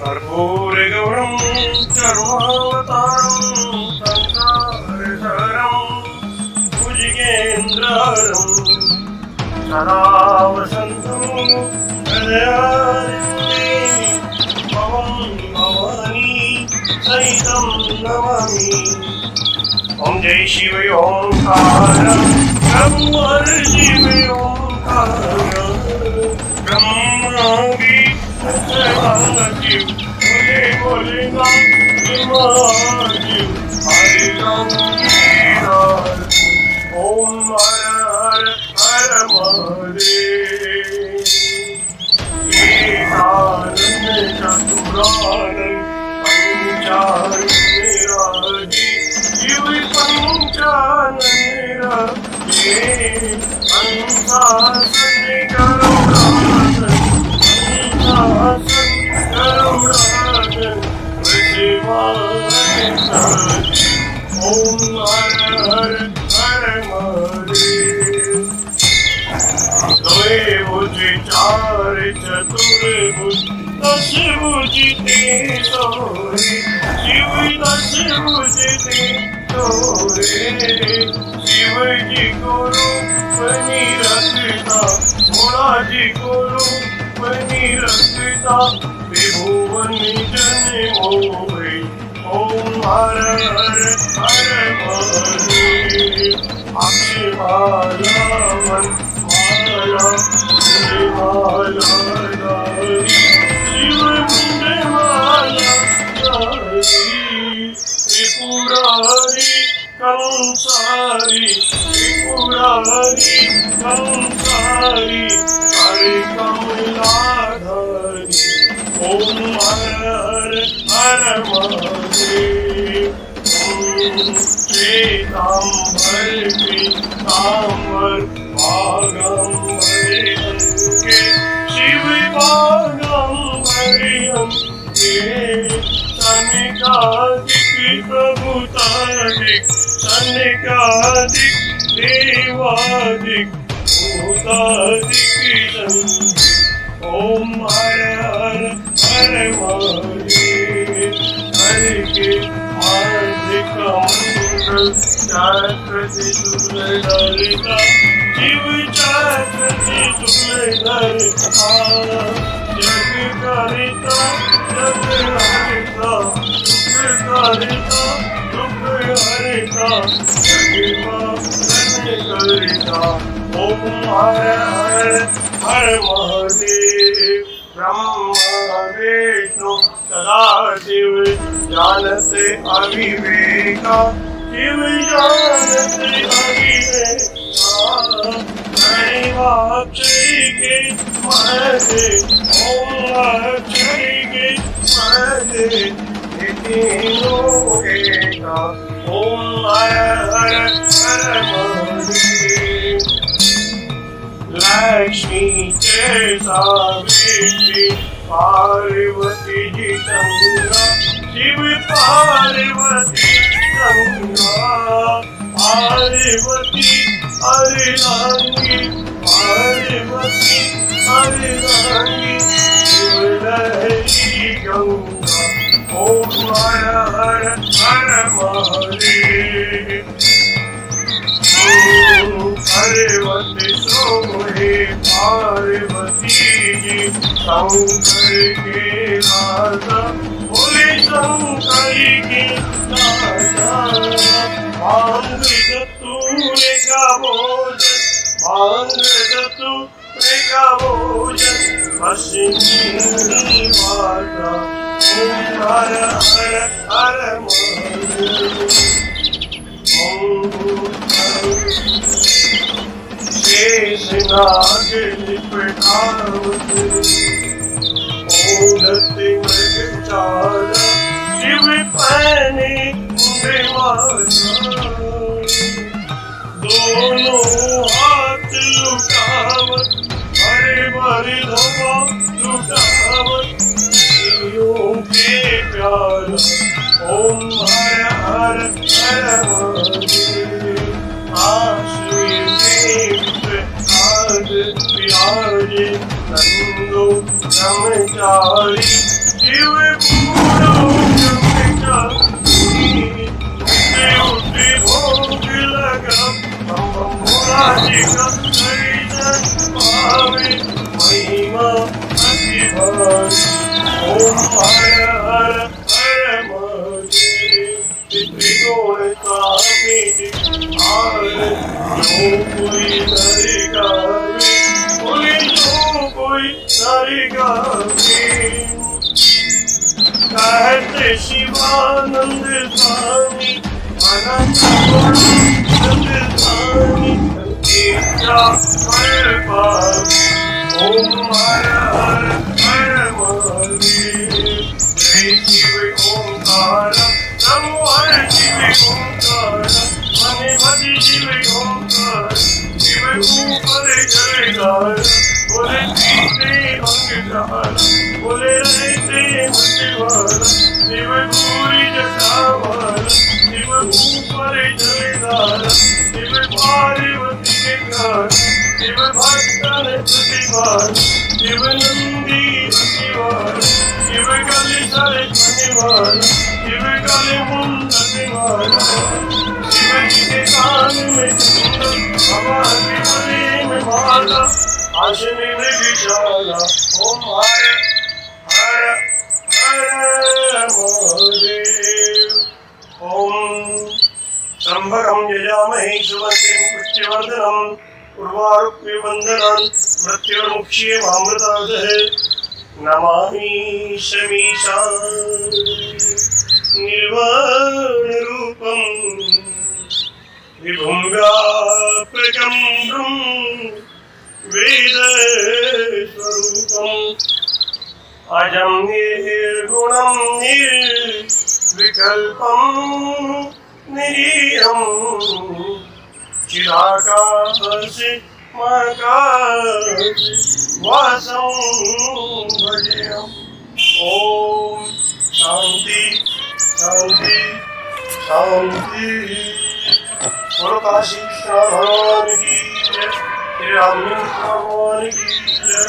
कर्पूरगौरं सर्वावतारं संसारसारं भुजगेन्द्रहरं सदा वसन्तं हृदयारण्ये भवं भवानी सहितं नमामि। ॐ जय शिव ओंकार ब्रह्म शिव ओंकार ब्रह्मा शिव बोले बोले शिव हरि राम ओम हर हर हर महादेव। एकानंद चतुरानंद पंचानंदराजी शिव पंचानंदराजी अंशासन करुणासन अंशासन करुणासन ओम हर हर हर महादेव। द्वे भुज चार चतुर्भुज दश भुज ते सोरे शिव दश भुज ते सोरे शिव जी गुरु बनी रखता भोला जी गुरु बनी रखता त्रिभुवन जन मोहे ओम हर हर हर महादेव। अक्षमाला मन माला माला दारी शिव मुंडे माला दारी त्रिपुरारी कंसारी त्रिपुरारी कंसारी हरि कमलाधारी ओम हर हर हर महादेव। श्वेतांबर पीतांबर भागंबर अंके शिव भागंबर अंके सनिकादिक प्रभुतादिक सनिकादिक देवादिक भूतादिक ओम हर हर हर महादेव। हरि के हार्दिक मंगल चाक्रति सुरधरिता शिव चाक्रति सुरधरिता जग करिता जग हरिता दुख करिता दुख हरिता जग करिता ओम हर हर हर महादेव। ब्रह्मा विष्णु सदाशिव जानते अविवेका शिव जानते अविवेका अक्षय के महदे ओम अक्षय के महदे तीनों एका ओम हर हर हर महादेव। लक्ष्मी के सावित्री पार्वती जी गंगा शिव पार्वती गंगा पार्वती हरिरांगी पार्वती हरिरांगी शिव लहरी गंगा ओम हर हर हर महादेव। पार्वती सोहे पार्वती जी शंकर के राजा बोले शंकर के राजा मांग चतुरे का भोजन मांग चतुरे का भोजन पश्चिमी माता ओम हर हर हर महादेव। शेषनाग लिपटावत ओढ़ते मृगचारा शिव पहने मुंडे माता, दोनों हाथ लुटावत हरे भरी धवा लुटावत जीवों के प्यार ओम हर हर हर महादेव। आश्रय देव आज विराजे नंदो ब्रह्मचारी शिव पूरो ब्रह्मचारी उठे भोग लगा हम भोलाजी का दर्शन पावे महिमा अति भारी ओम हर हर हर महादेव। त्रिगुण कामिनी आर जो कोई नर गावे कोई जो कोई नर गावे कहते शिवानंद स्वामी अनंत गुणानंद स्वामी इच्छा फल पावे ओम हर हर हर महादेव। जय शिव ओंकार नमो हर शिव ओंकार मने भजी शिव ओंकार शिव ऊपर जयकार बोले पीते अंगधार बोले रहते मत शिव पूरी जटावार शिव ऊपर जयकार शिव पार्वती के घर शिव भक्तन प्रतिभार शिव नंदी प्रतिभार शिव गले सरे मनिवार शिव गले मुंडनिवार शिव जी के कान में कुंडल हमारे गले में माला आशनी में विशाला ओम हर हर हर महादेव। ओम त्र्यंबकं यजामहे सुगन्धिं पुष्टिवर्धनम् उर्वारुकमिबन्धनान् मृत्युर्मुक्षीयमामृतादः नमामि शमीशान् निर्वाणरूपं विभुं व्यापकं वेदस्वरूपम् अजं निर्गुणं निर्विकल्पं निरीयं चिदाकाशे वासं भजेयम्। ओम शांति शांति शांति। बोलो काशी विश्वनाथ भगवान की जय, श्री रामकृष्ण भगवान की जय।